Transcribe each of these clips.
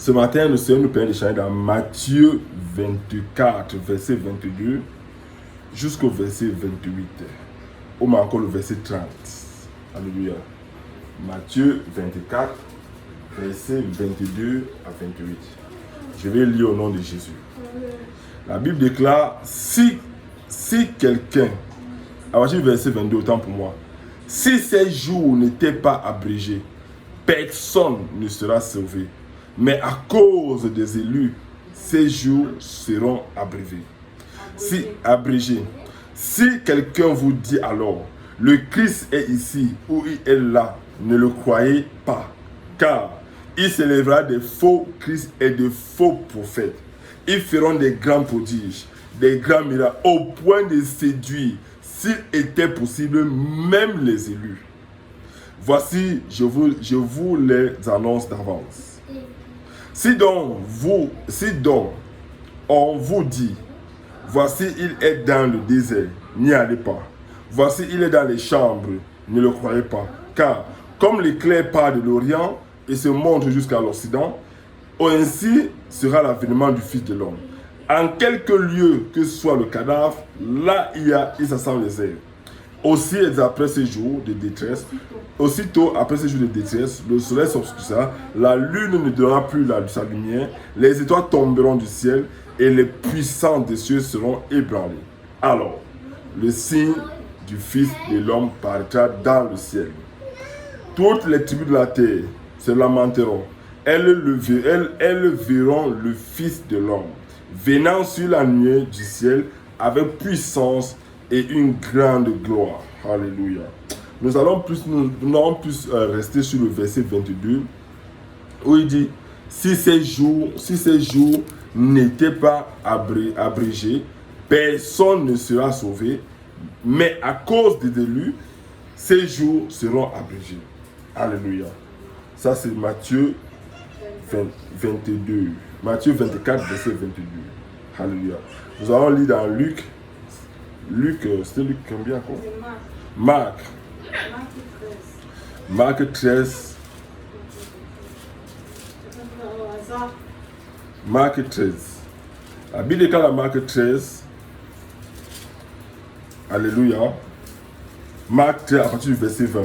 Ce matin, le Seigneur nous permet d'échanger dans Matthieu 24, verset 22, jusqu'au verset 28. Ou encore le verset 30. Alléluia. Matthieu 24, verset 22 à 28. Je vais lire au nom de Jésus. La Bible déclare, si quelqu'un, à partir du verset 22, autant pour moi, si ces jours n'étaient pas abrégés, personne ne sera sauvé. Mais à cause des élus, ces jours seront abrégés. Si quelqu'un vous dit alors, le Christ est ici ou il est là, ne le croyez pas. Car il s'élèvera des faux Christ et de faux prophètes. Ils feront des grands prodiges, des grands miracles, au point de séduire, s'il était possible, même les élus. Voici, je vous les annonce d'avance. Si donc on vous dit, voici il est dans le désert, n'y allez pas. Voici il est dans les chambres, ne le croyez pas. Car comme l'éclair part de l'Orient et se montre jusqu'à l'Occident, ainsi sera l'avènement du Fils de l'homme. En quelque lieu que soit le cadavre, là il s'assemble les airs. Aussitôt après ces jours de détresse, le soleil s'obscurcira, la lune ne donnera plus sa lumière, les étoiles tomberont du ciel et les puissants des cieux seront ébranlés. Alors, le signe du Fils de l'homme paraîtra dans le ciel. Toutes les tribus de la terre se lamenteront. Elles verront le Fils de l'homme venant sur la nuée du ciel avec puissance et une grande gloire. Alléluia. Nous allons plus rester sur le verset 22 où il dit, si ces jours n'étaient pas abrégés, personne ne sera sauvé, mais à cause des élus, ces jours seront abrégés. Alléluia. Ça c'est Matthieu 22. Matthieu 24, verset 22. Alléluia. Nous allons lire dans Luc, c'était Luc combien encore? Marc 13. Marc 13. La Bible déclare à Marc 13. Alléluia. Marc 13 à partir du verset 20.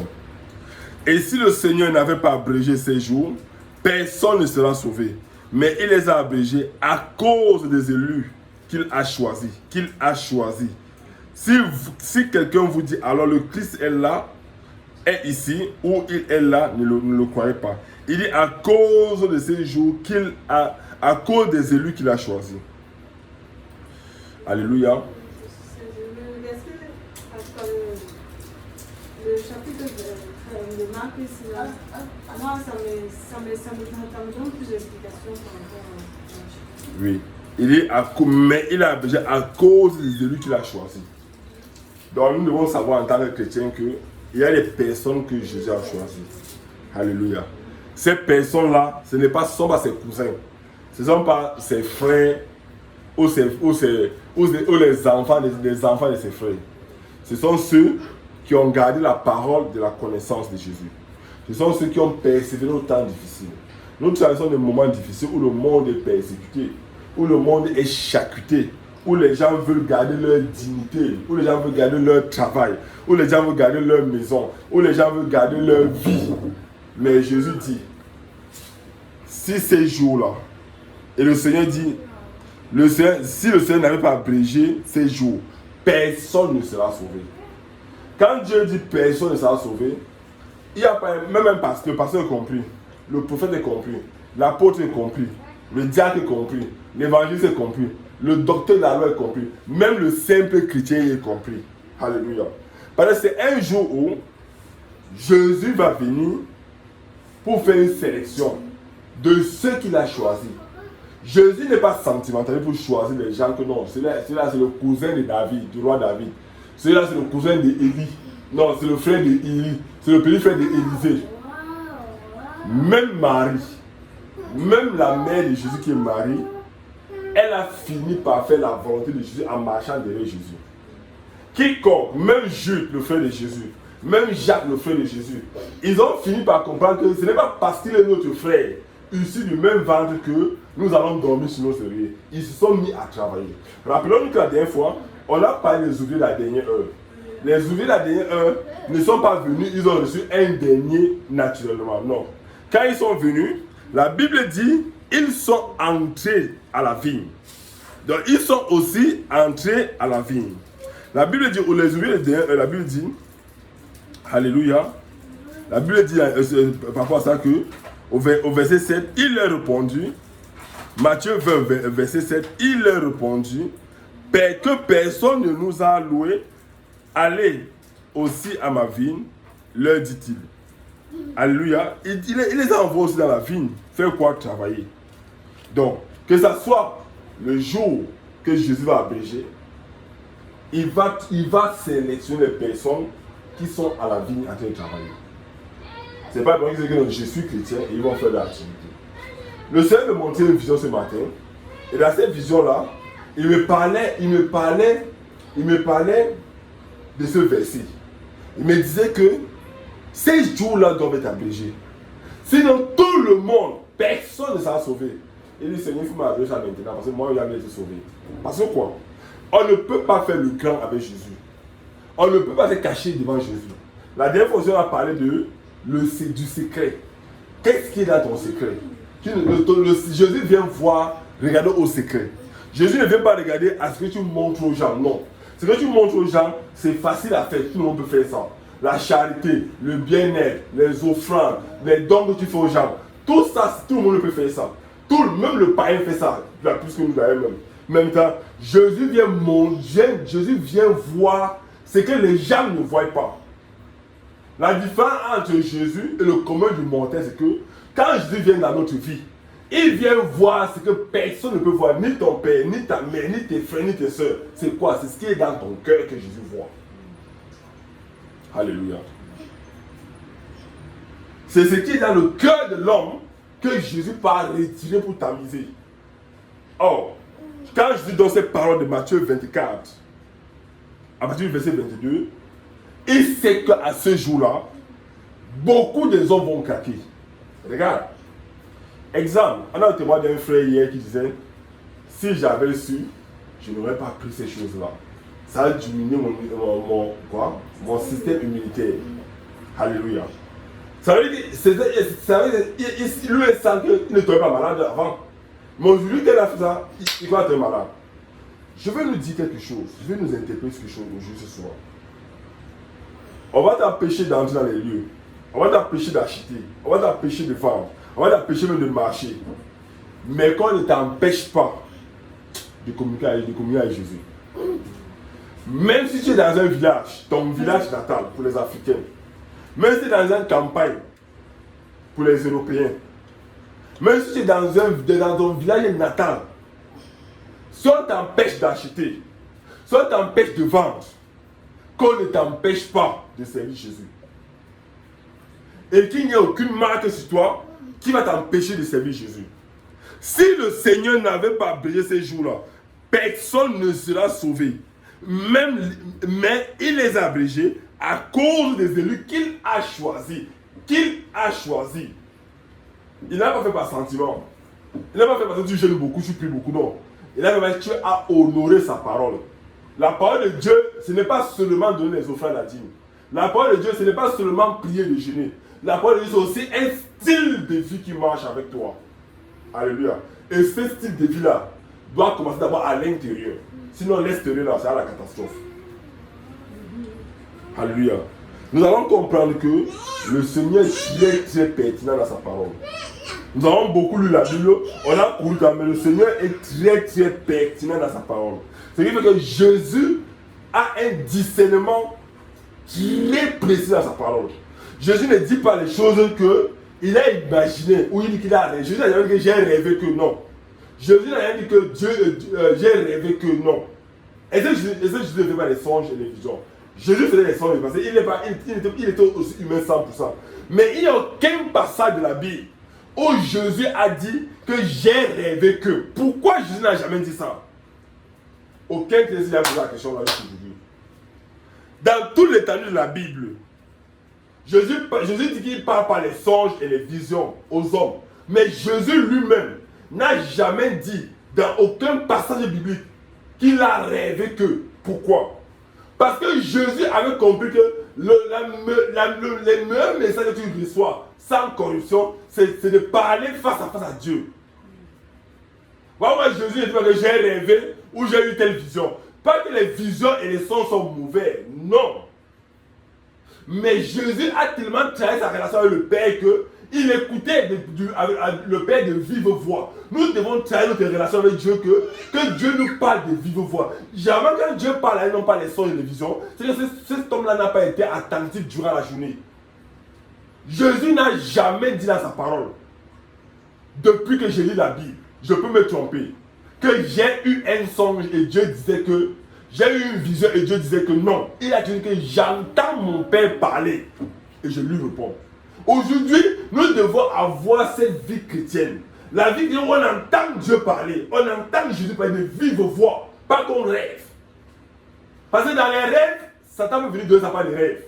Et si le Seigneur n'avait pas abrégé ces jours, personne ne sera sauvé. Mais il les a abrégés à cause des élus qu'il a choisis. Si quelqu'un vous dit, alors le Christ est là, est ici, ou il est là, ne le croyez pas. Il dit à cause de ces jours à cause des élus qu'il a choisis. Alléluia. Le chapitre de Marc, moi, ça me donne plus d'explications par rapport à... Oui. Mais il a abrégé à cause des élus qu'il a choisis. Donc nous devons savoir en tant que chrétiens qu'il y a des personnes que Jésus a choisies. Alléluia. Ces personnes-là, ce ne sont pas ses cousins. Ce ne sont pas ses frères ou les enfants de ses frères. Ce sont ceux qui ont gardé la parole de la connaissance de Jésus. Ce sont ceux qui ont persévéré au temps difficile. Nous traversons des moments difficiles où le monde est persécuté, où le monde est charcuté, où les gens veulent garder leur dignité, où les gens veulent garder leur travail, où les gens veulent garder leur maison, où les gens veulent garder leur vie. Mais Jésus dit, si ces jours-là, et le Seigneur dit, si le Seigneur n'avait pas abrégé ces jours, personne ne sera sauvé. Quand Dieu dit personne ne sera sauvé, il n'y a pas même un pasteur, le pasteur est compris, le prophète est compris, l'apôtre est compris, le diacre est compris, l'évangéliste est compris, le docteur de la loi est compris, même le simple chrétien est compris. Alléluia. Parce que c'est un jour où Jésus va venir pour faire une sélection de ceux qu'il a choisis. Jésus n'est pas sentimental pour choisir les gens que non, celui-là c'est le cousin de David, du roi David. Celui-là c'est le cousin d'Élie. Non, c'est le frère d'Élie. C'est le petit frère d'Élisée. Même Marie, même la mère de Jésus qui est Marie, elle a fini par faire la volonté de Jésus en marchant derrière Jésus. Quiconque, même Jude, le frère de Jésus, même Jacques, le frère de Jésus, ils ont fini par comprendre que ce n'est pas parce qu'il est notre frère issus du même ventre que nous allons dormir sur nos oreillers. Ils se sont mis à travailler. Rappelons-nous que la dernière fois, on a parlé des ouvriers de la dernière heure. Les ouvriers de la dernière heure ne sont pas venus, ils ont reçu un dernier naturellement. Non. Quand ils sont venus, la Bible dit, ils sont entrés à la vigne. Donc, ils sont aussi entrés à la vigne. La Bible dit, ou les ouvriers de la dernière heure, la Bible dit, Alléluia. La Bible dit par rapport à ça que, au verset 7, il leur répondit, Matthieu 20, verset 7, il leur répondit, que personne ne nous a loué, allez aussi à ma vigne, leur dit-il. Alléluia. Il les a envoyés aussi dans la vigne, faire quoi? Travailler. Donc, que ce soit le jour que Jésus va abréger, il va sélectionner les personnes qui sont à la vigne en train de travailler. C'est pas pour dire que je suis chrétien et ils vont faire de l'activité. Le Seigneur me montrait une vision ce matin, et dans cette vision-là, il me parlait de ce verset. Il me disait que ces jours-là doivent être abrégés. Sinon, tout le monde, personne ne sera sauvé. Il dit, Seigneur, il faut m'abréger ça maintenant, parce que moi, j'ai été sauvé. Parce que quoi? On ne peut pas faire le grand avec Jésus. On ne peut pas se cacher devant Jésus. La dernière fois, on a parlé du secret. Qu'est-ce qui est dans ton secret? Jésus vient voir, regarder au secret. Jésus ne vient pas regarder à ce que tu montres aux gens, non. Ce que tu montres aux gens, c'est facile à faire, tout le monde peut faire ça. La charité, le bien-être, les offrandes, les dons que tu fais aux gens, tout ça, tout le monde peut faire ça. Même le païen fait ça, plus que nous d'ailleurs même. En même temps, Jésus vient voir ce que les gens ne voient pas. La différence entre Jésus et le commun du mortel, c'est que quand Jésus vient dans notre vie, il vient voir ce que personne ne peut voir, ni ton père, ni ta mère, ni tes frères, ni tes soeurs. C'est quoi? C'est ce qui est dans ton cœur que Jésus voit. Alléluia. C'est ce qui est dans le cœur de l'homme que Jésus va retirer pour tamiser. Or, quand Jésus donne ces paroles de Matthieu 24, à partir du verset 22, il sait qu'à ce jour-là, beaucoup des hommes vont craquer. Regarde. Exemple, on a un témoin d'un frère hier qui disait, si j'avais su, je n'aurais pas pris ces choses-là. Ça a diminué mon système immunitaire. Alléluia. Ça veut dire, lui il sent qu'il ne tombait pas malade avant. Mais aujourd'hui qu'il a fait ça, il va être malade. Je vais nous dire quelque chose, je vais nous interpréter quelque chose aujourd'hui ce soir. On va t'empêcher d'entrer dans les lieux. On va t'empêcher d'acheter. On va t'empêcher de vendre. On va t'empêcher même de marcher. Mais qu'on ne t'empêche pas de communiquer avec Jésus. Même si tu es dans un village, ton village natal pour les Africains, même si tu es dans une campagne pour les Européens, même si tu es dans ton village natal, si on t'empêche d'acheter, si on t'empêche de vendre, qu'on ne t'empêche pas de servir Jésus. Et qu'il n'y ait aucune marque sur toi qui va t'empêcher de servir Jésus. Si le Seigneur n'avait pas brillé ces jours-là, personne ne sera sauvé. Mais il les a abrégés à cause des élus qu'il a choisis. Il n'a pas fait par sentiment. Il n'a pas fait parce que tu gênes beaucoup, tu pries beaucoup, non. Il a fait parce que tu as honoré sa parole. La parole de Dieu, ce n'est pas seulement donner les offrandes à Dieu. La parole de Dieu, ce n'est pas seulement prier et jeûner. La parole de Dieu, c'est aussi un style de vie qui marche avec toi. Alléluia. Et ce style de vie-là doit commencer d'abord à l'intérieur. Sinon, l'extérieur, là, c'est à la catastrophe. Alléluia. Nous allons comprendre que le Seigneur est très, très pertinent dans sa parole. Nous avons beaucoup lu la Bible, on a couru quand même, mais le Seigneur est très, très pertinent dans sa parole. Ce qui fait que Jésus a un discernement très précis dans sa parole. Jésus ne dit pas les choses qu'il a imaginées ou il dit qu'il a rêvé. Jésus n'a jamais dit que j'ai rêvé que non. Jésus n'a rien dit que j'ai rêvé que non. Et ce Jésus ne fait pas les songes et les visions. Jésus faisait les songes parce qu'il était aussi humain 100%. Mais il n'y a aucun passage de la Bible où Jésus a dit que j'ai rêvé que. Pourquoi Jésus n'a jamais dit ça? Aucun chrétien a posé la question là aujourd'hui. Dans tout l'étendue de la Bible, Jésus dit qu'il parle par les songes et les visions aux hommes. Mais Jésus lui-même n'a jamais dit dans aucun passage biblique qu'il a rêvé que. Pourquoi? Parce que Jésus avait compris que les meilleurs messages que tu reçois sans corruption, c'est de parler face à face à Dieu. Moi, Jésus dit que j'ai rêvé ou j'ai eu telle vision. Pas que les visions et les sons sont mauvais, non. Mais Jésus a tellement travaillé sa relation avec le Père qu'il écoutait le Père de vive voix. Nous devons travailler notre relation avec Dieu, que Dieu nous parle de vive voix. Jamais quand Dieu parle à non pas les sons et les visions, c'est que cet homme-là n'a pas été attentif durant la journée. Jésus n'a jamais dit dans sa parole, depuis que j'ai lu la Bible, je peux me tromper, que j'ai eu un songe et Dieu disait que j'ai eu une vision et Dieu disait que non. Il a dit que j'entends mon Père parler et je lui réponds. Aujourd'hui, nous devons avoir cette vie chrétienne. La vie où on entend Dieu parler, on entend Jésus parler de vive voix, pas qu'on rêve. Parce que dans les rêves, Satan peut venir donner sa part de rêve.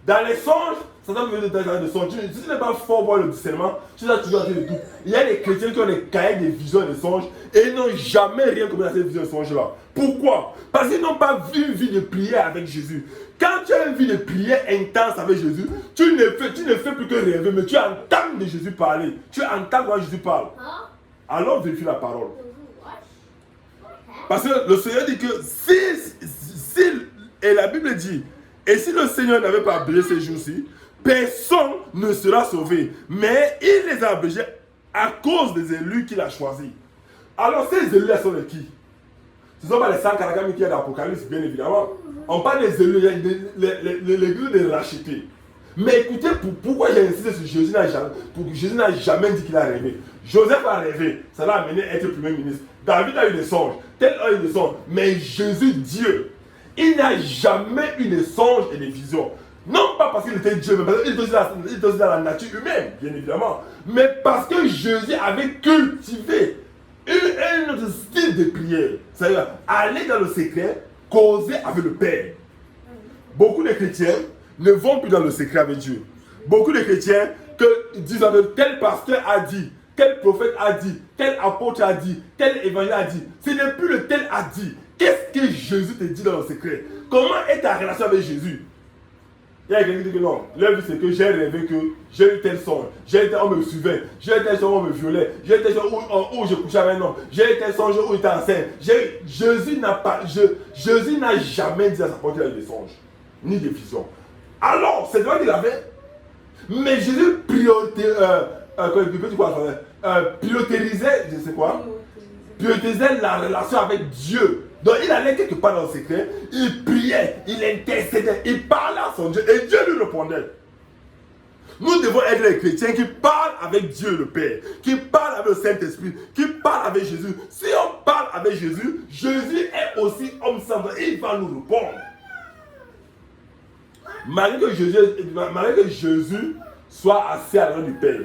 Dans les songes, Satan peut venir donner sa part de songe. Si tu n'es pas fort pour le discernement, tu dois toujours dire de tout. Il y a des chrétiens qui ont des cahiers de visions et de songes et ils n'ont jamais rien commis dans ces visions et songes-là. Pourquoi? Parce qu'ils n'ont pas vu une vie de prière avec Jésus. Quand tu as une vie de prière intense avec Jésus, tu ne fais plus que rêver, mais tu entends de Jésus parler. Tu entends quand Jésus parle. Alors vérifie la parole. Parce que le Seigneur dit que et la Bible dit, et si le Seigneur n'avait pas abrégé ces jours-ci, personne ne sera sauvé. Mais il les a abrégés à cause des élus qu'il a choisis. Alors ces élus-là sont les qui? Ce ne sont pas les 144 000 qui est dans l'Apocalypse, bien évidemment. On parle des élus, l'église des rachetés. Mais écoutez, pourquoi j'ai insisté sur Jésus n'a jamais dit qu'il a rêvé. Joseph a rêvé, ça l'a amené à être premier ministre. David a eu des songes, tel a eu des songes. Mais Jésus, Dieu, il n'a jamais eu des songes et des visions. Non pas parce qu'il était Dieu, mais parce qu'il était aussi dans la nature humaine, bien évidemment. Mais parce que Jésus avait cultivé un autre style de prière. C'est-à-dire aller dans le secret, causer avec le Père. Beaucoup de chrétiens ne vont plus dans le secret avec Dieu. Beaucoup de chrétiens disent que tel pasteur a dit, tel prophète a dit, tel apôtre a dit, tel évangile a dit. Ce n'est plus le tel a dit. Qu'est-ce que Jésus te dit dans le secret? Comment est ta relation avec Jésus? Il y a quelqu'un qui dit que non, l'œuvre c'est que j'ai rêvé que j'ai eu tel songe, j'ai eu tel on me suivait, j'ai eu tel songe où on me violait, j'ai eu tel songe où je couchais avec un homme, j'ai eu tel songe où il était enceinte. Jésus n'a jamais dit à sa porte qu'il a eu des songes, ni des visions. Alors, c'est vrai qu'il avait, mais Jésus prioritisait, je sais quoi, prioritisait la relation avec Dieu. Donc il allait quelque part dans le secret, il priait, il intercédait, il parlait à son Dieu et Dieu lui répondait. Nous devons être les chrétiens qui parlent avec Dieu le Père, qui parlent avec le Saint-Esprit, qui parlent avec Jésus. Si on parle avec Jésus, Jésus est aussi homme semble, il va nous répondre. Malgré que Jésus soit assis à l'heure du Père,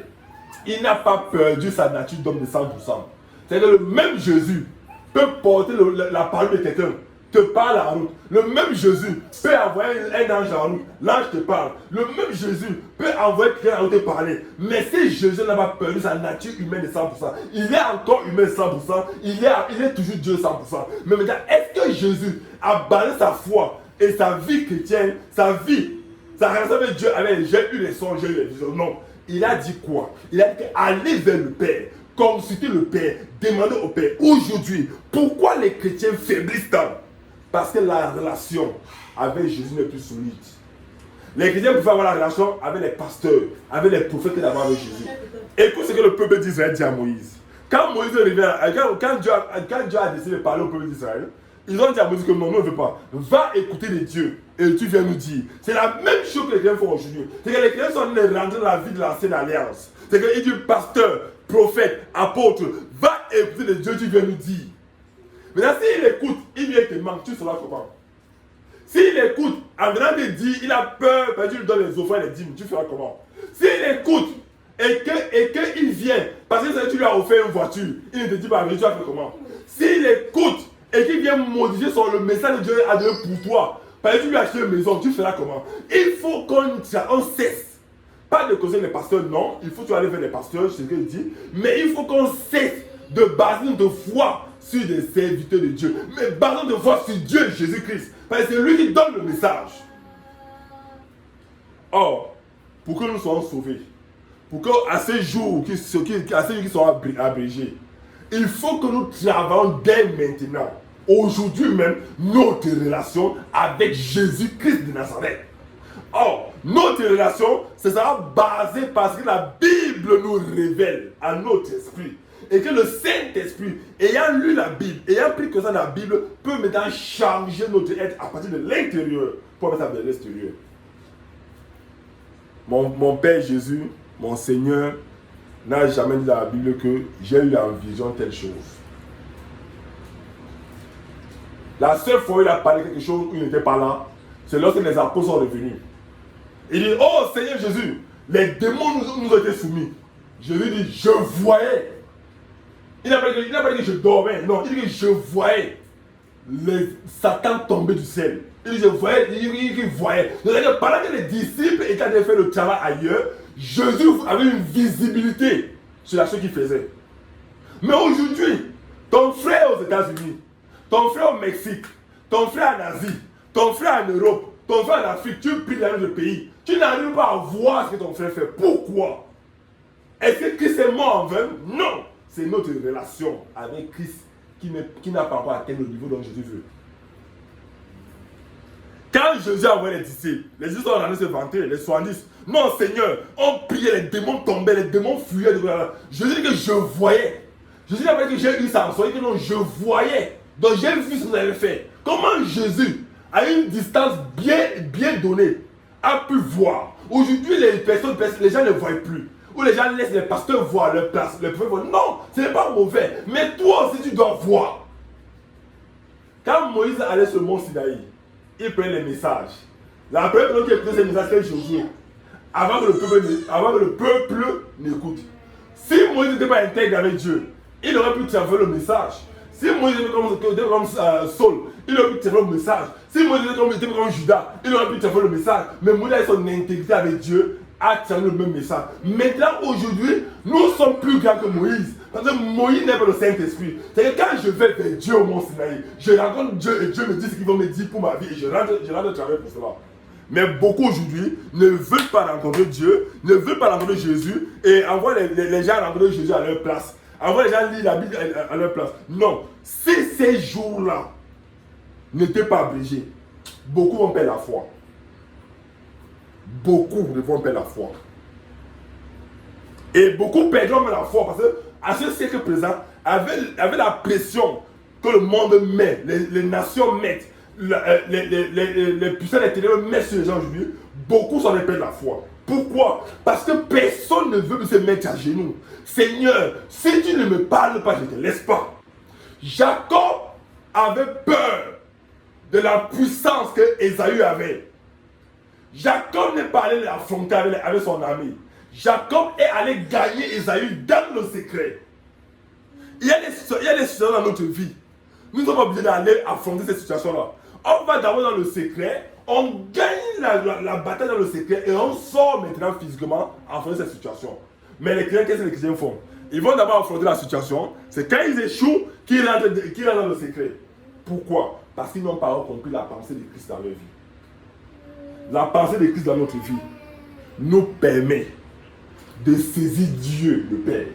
il n'a pas perdu sa nature d'homme de 100%. C'est-à-dire que le même Jésus peut porter la parole de quelqu'un, te parle en route. Le même Jésus peut envoyer un ange en route, l'ange te parle. Le même Jésus peut envoyer quelqu'un en route te parler. Mais si Jésus n'a pas perdu sa nature humaine de 100%, il est encore humain 100%, il est toujours Dieu 100%. Mais maintenant, est-ce que Jésus a basé sa foi et sa vie chrétienne, sa relation avec Dieu, avec j'ai eu les songes, j'ai eu les visions? Non. Il a dit quoi? Il a dit allez vers le Père. Consulter le Père, demander au Père. Aujourd'hui, pourquoi les chrétiens faiblissent tant? Parce que la relation avec Jésus n'est plus solide. Les chrétiens pouvaient avoir la relation avec les pasteurs, avec les prophètes qui d'abord avec Jésus. Écoute ce que le peuple d'Israël dit à Moïse. Quand Moïse revient, quand Dieu a décidé de parler au peuple d'Israël, ils ont dit à Moïse que non, nous ne veut pas. Va écouter les dieux et tu viens nous dire. C'est la même chose que les chrétiens font aujourd'hui. C'est que les chrétiens sont en train de rentrer dans la vie de l'ancienne alliance. C'est qu'il dit pasteur, prophète, apôtre, va écouter les dieux, tu viens nous dire. Maintenant, s'il écoute, il vient te manque, tu sauras comment. S'il écoute, en venant te dire, il a peur, tu lui donnes les offrandes et les dîmes, tu feras comment. S'il écoute et qu'il vient, parce que tu lui as offert une voiture, il ne te dit pas, mais tu vas faire comment. S'il écoute et qu'il vient modifier sur le message de Dieu à donner pour toi, parce que tu lui as acheté une maison, tu feras comment. Il faut qu'on cesse Pas de causer les pasteurs, non. Il faut aller vers les pasteurs, c'est ce qu'il dit. Mais il faut qu'on cesse de baser notre foi sur des serviteurs de Dieu. Mais basons notre foi sur Dieu, Jésus-Christ. Parce que c'est lui qui donne le message. Or, pour que nous soyons sauvés, pour qu'à ces jours qui sont abrégés, il faut que nous travaillions dès maintenant, aujourd'hui même, notre relation avec Jésus-Christ de Nazareth. Or, notre relation, ce sera basé parce que la Bible nous révèle à notre esprit. Et que le Saint-Esprit, ayant lu la Bible, ayant pris que ça dans la Bible, peut maintenant changer notre être à partir de l'intérieur pour mettre ça vers l'extérieur. Mon Père Jésus, mon Seigneur, n'a jamais dit dans la Bible que j'ai eu en vision telle chose. La seule fois où il a parlé quelque chose où il n'était pas là, c'est lorsque les apôtres sont revenus. Il dit, oh Seigneur Jésus, les démons nous ont été soumis. Jésus dit, je voyais. Il n'a pas dit que je dormais, non, il dit que je voyais les Satan tomber du ciel. Il dit, je voyais, il voyait. C'est-à-dire que pendant que les disciples étaient en train de faire le travail ailleurs, Jésus avait une visibilité sur la chose qu'il faisait. Mais aujourd'hui, ton frère aux États-Unis, ton frère au Mexique, ton frère en Asie, ton frère en Europe, ton frère en Afrique, tu pries dans notre pays, tu n'arrives pas à voir ce que ton frère fait. Pourquoi? Est-ce que Christ est mort en vain? Non! C'est notre relation avec Christ qui n'a pas encore atteint le niveau dont Jésus veut. Quand Jésus a envoyé les disciples sont en train de se vanter, les 70. Non, Seigneur, on priait, les démons tombaient, les démons fuyaient. Jésus dit que je voyais. Jésus n'a pas dit que j'ai eu ça en soi, il dit que non, je voyais. Donc j'ai vu ce que vous avez fait. Comment Jésus, à une distance bien donnée, a pu voir? Aujourd'hui, les gens ne voient plus. Ou les gens laissent les pasteurs voir leur place. Les prophètes voient. Non, ce n'est pas mauvais. Mais toi aussi, tu dois voir. Quand Moïse allait sur le mont Sinaï, il prenait les messages. La première personne qui écoutait ces messages, c'était Josué. Avant que le peuple n'écoute. Si Moïse n'était pas intègre avec Dieu, il aurait pu transférer le message. Si Moïse était comme Saul, il aurait pu transférer le message. Si Moïse était comme Judas, il aurait pu transférer le message. Mais Moïse a son intégrité avec Dieu, a transféré le même message. Maintenant, aujourd'hui, nous sommes plus grands que Moïse. Parce que Moïse n'est pas le Saint-Esprit. C'est que quand je vais vers Dieu au mont Sinaï, je rencontre Dieu et Dieu me dit ce qu'il va me dire pour ma vie. Et je rentre travailler pour cela. Mais beaucoup aujourd'hui ne veulent pas rencontrer Dieu, ne veulent pas rencontrer Jésus et envoient les gens rencontrer Jésus à leur place. Envoient les gens lire la Bible à leur place. Non. Si ces jours-là n'étaient pas abrégés, beaucoup vont perdre la foi. Beaucoup vont perdre la foi. Et beaucoup perdront la foi parce que à ce siècle présent, avec la pression que le monde met, les nations mettent, les puissants des ténèbres mettent sur les gens aujourd'hui, beaucoup s'en perdent la foi. Pourquoi? Parce que personne ne veut se mettre à genoux. Seigneur, si tu ne me parles pas, je ne te laisse pas. Jacob avait peur de la puissance que Ésaü avait. Jacob n'est pas allé l'affronter avec son ami. Jacob est allé gagner Ésaü dans le secret. Il y a des situations dans notre vie. Nous ne sommes pas obligés d'aller affronter ces situations-là. On va d'abord dans le secret, on gagne la bataille dans le secret et on sort maintenant physiquement à affronter cette situation. Mais les chrétiens, qu'est-ce que les chrétiens font? Ils vont d'abord affronter la situation. C'est quand ils échouent qu'ils rentrent dans le secret. Pourquoi? Parce qu'ils n'ont pas compris la pensée de Christ dans leur vie. La pensée de Christ dans notre vie nous permet de saisir Dieu le Père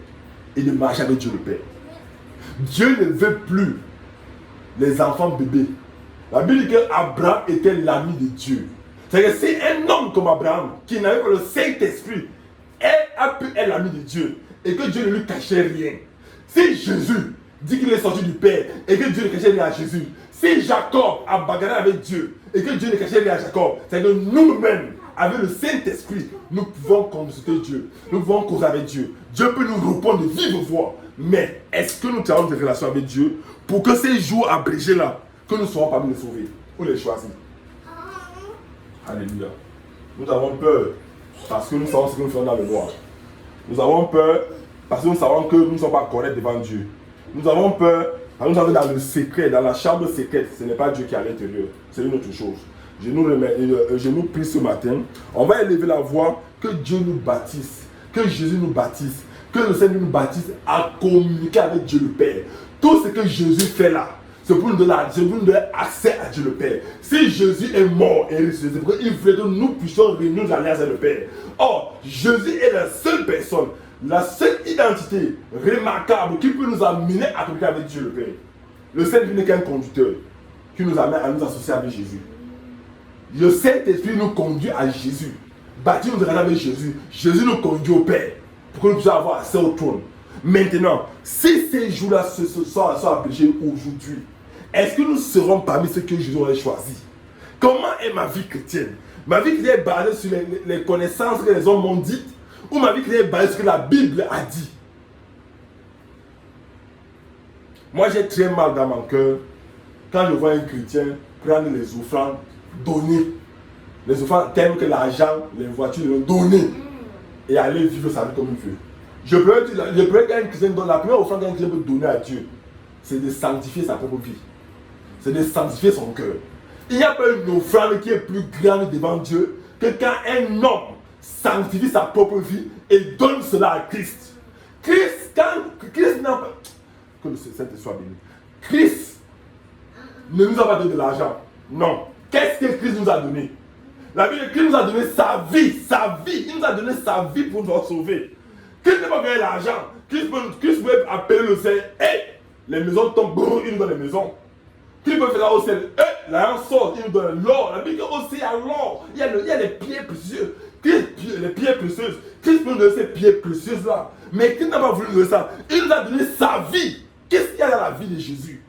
et de marcher avec Dieu le Père. Dieu ne veut plus les enfants bébés. La Bible dit qu'Abraham était l'ami de Dieu. C'est-à-dire que si un homme comme Abraham, qui n'avait pas le Saint-Esprit, a pu être l'ami de Dieu et que Dieu ne lui cachait rien. Si Jésus dit qu'il est sorti du Père et que Dieu ne cachait rien à Jésus, si Jacob a bagarré avec Dieu et que Dieu ne cachait rien à Jacob, c'est-à-dire que nous-mêmes, avec le Saint-Esprit, nous pouvons consulter Dieu, nous pouvons causer avec Dieu. Dieu peut nous répondre de vive voix. Mais est-ce que nous avons des relations avec Dieu pour que ces jours abrégés là, que nous soyons parmi les sauvés ou les choisis? Alléluia. Nous avons peur parce que nous savons ce que nous faisons dans le noir. Nous avons peur parce que nous savons que nous ne sommes pas corrects devant Dieu. Nous avons peur parce que nous sommes dans le secret, dans la chambre secrète. Ce n'est pas Dieu qui est à l'intérieur, c'est une autre chose. je nous prie ce matin. On va élever la voix, que Dieu nous baptise, que Jésus nous baptise, que le Seigneur nous baptise à communiquer avec Dieu le Père. Tout ce que Jésus fait là, c'est pour nous donner accès à Dieu le Père. Si Jésus est mort et ressuscité, c'est parce qu'il voulait que nous puissions réunir l'alliance avec le Père. Or, Jésus est la seule personne, la seule identité remarquable qui peut nous amener à communiquer avec Dieu le Père. Le Saint-Esprit n'est qu'un conducteur qui nous amène à nous associer avec Jésus. Le Saint-Esprit nous conduit à Jésus. Baptise nous avec Jésus. Jésus nous conduit au Père pour que nous puissions avoir accès au trône. Maintenant, si ces jours-là sont appelés aujourd'hui, est-ce que nous serons parmi ceux que Jésus aurait choisis? Comment est ma vie chrétienne? Ma vie chrétienne est basée sur les connaissances que les hommes m'ont dites, ou ma vie chrétienne est basée sur ce que la Bible a dit? Moi, j'ai très mal dans mon cœur quand je vois un chrétien prendre les offrandes, donner. Les offrandes telles que l'argent, les voitures, donner et aller vivre sa vie comme il veut. Je peux qu'un chrétien donne la première offrande qu'un chrétien peut donner à Dieu, c'est de sanctifier sa propre vie. C'est de sanctifier son cœur. Il n'y a pas une offrande qui est plus grande devant Dieu que quand un homme sanctifie sa propre vie et donne cela à Christ. Christ n'a pas... Que le Saint-Esprit soit béni. Christ ne nous a pas donné de l'argent. Non. Qu'est-ce que Christ nous a donné? La Bible, Christ nous a donné sa vie. Sa vie. Il nous a donné sa vie pour nous sauver. Christ n'a pas gagné l'argent. Christ peut appeler le ciel. Hey, les maisons tombent, il nous donne les maisons. Christ peut faire au ciel. Hey, l'argent sort, il nous donne l'or. La Bible dit aussi à l'or. Il y a les pierres précieuses. Les pierres précieuses. Christ peut nous donner ces pierres précieuses là. Mais Christ n'a pas voulu nous donner ça. Il nous a donné sa vie. Qu'est-ce qu'il y a dans la vie de Jésus?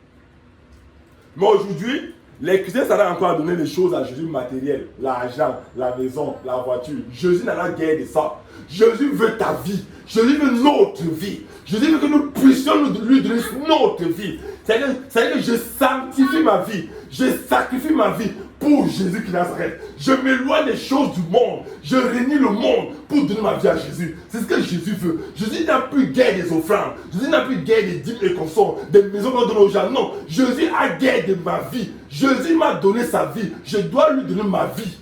Mais aujourd'hui, les chrétiens s'arrêtent encore à donner des choses à Jésus matérielles. L'argent, la maison, la voiture. Jésus n'a pas guère de ça. Jésus veut ta vie. Jésus veut notre vie. Jésus veut que nous puissions lui donner notre vie. C'est-à-dire que je sanctifie ma vie. Je sacrifie ma vie pour Jésus qui Nazareth. Je m'éloigne des choses du monde. Je réunis le monde pour donner ma vie à Jésus. C'est ce que Jésus veut. Jésus n'a plus guère des offrandes. Jésus n'a plus guère des dîmes et consorts, des maisons qu'on donne aux gens. Non, Jésus a guère de ma vie. Jésus m'a donné sa vie. Je dois lui donner ma vie.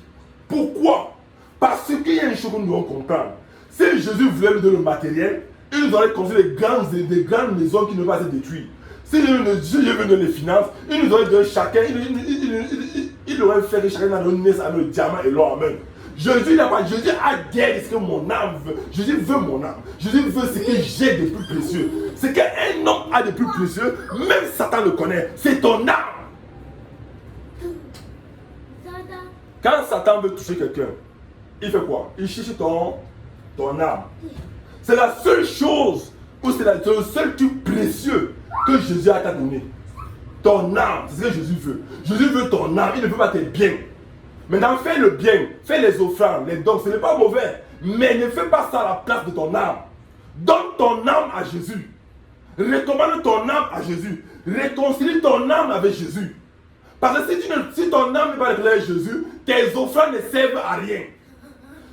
Pourquoi? Parce qu'il y a une chose que nous devons comprendre. Si Jésus voulait nous donner le matériel, il nous aurait construit des grandes maisons qui ne vont pas se détruire. Si Dieu veut donner les finances, il nous aurait donné chacun, il aurait fait que chacun a donné le diamant et l'or. Amen. Jésus a guère ce que mon âme veut. Jésus veut mon âme. Jésus veut ce que j'ai de plus précieux. Ce qu'un homme a de plus précieux, même Satan le connaît, c'est ton âme. Quand Satan veut toucher quelqu'un, il fait quoi? Il cherche ton âme. C'est la seule chose, ou c'est le seul truc précieux que Jésus a donné. Ton âme, c'est ce que Jésus veut. Jésus veut ton âme, il ne veut pas tes biens. Maintenant, fais le bien, fais les offrandes, les dons, ce n'est pas mauvais. Mais ne fais pas ça à la place de ton âme. Donne ton âme à Jésus. Recommande ton âme à Jésus. Réconcilie ton âme avec Jésus. Parce que si ton âme n'est pas avec Jésus, tes offrandes ne servent à rien.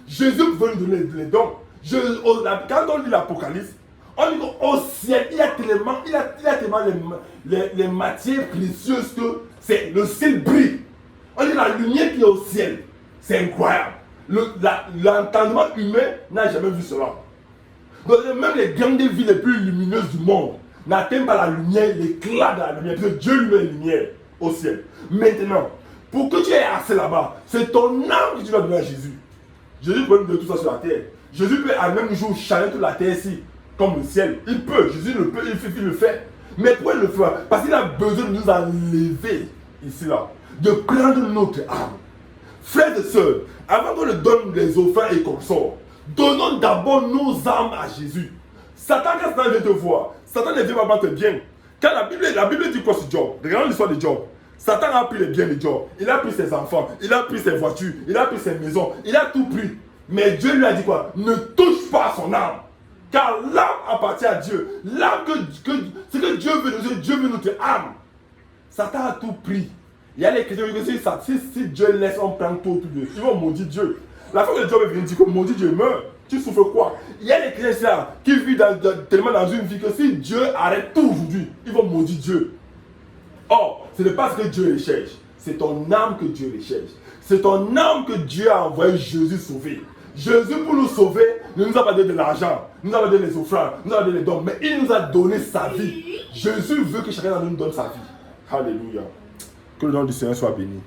Jésus veut nous donner les dons. Quand on lit l'Apocalypse, on dit qu'au ciel, il y a tellement les matières précieuses que c'est le ciel brille. On dit la lumière qui est au ciel. C'est incroyable. L'entendement humain n'a jamais vu cela. Donc même les grandes villes les plus lumineuses du monde n'atteignent pas la lumière, l'éclat de la lumière. Parce que Dieu lui met la lumière au ciel. Maintenant, pour que tu aies accès là-bas, c'est ton âme que tu vas donner à Jésus. Jésus peut nous donner tout ça sur la terre. Jésus peut à même jour changer toute la terre ici, comme le ciel. Il peut, Jésus le peut, il le fait. Mais pourquoi il le fait? Parce qu'il a besoin de nous enlever ici là, de prendre notre âme. Frères et sœurs, avant qu'on ne donne les offrandes et consorts, donnons d'abord nos âmes à Jésus. Satan, quand Satan vient te voir, Satan ne vient pas te bien. Quand la Bible dit quoi sur Job? Regardons l'histoire de Job. Satan a pris les biens de Job. Il a pris ses enfants, il a pris ses voitures, il a pris ses maisons, il a tout pris. Mais Dieu lui a dit quoi? Ne touche pas à son âme. Car l'âme appartient à Dieu. L'âme ce que Dieu veut nous dire, Dieu veut notre âme. Satan a tout pris. Il y a les chrétiens qui disent si Dieu laisse, on prend tout de suite. Ils vont maudire Dieu. La fois que Dieu vient dire que maudit Dieu meurt, tu souffres quoi? Il y a les chrétiens qui vivent tellement dans une vie que si Dieu arrête tout aujourd'hui, ils vont maudire Dieu. Or, ce n'est pas ce que Dieu recherche. C'est ton âme que Dieu recherche. C'est ton âme que Dieu a envoyé Jésus sauver. Jésus, pour nous sauver, ne nous a pas donné de l'argent, ne nous a pas donné les offrandes, ne nous a pas donné les dons, mais il nous a donné sa vie. Jésus veut que chacun de nous donne sa vie. Alléluia. Que le nom du Seigneur soit béni.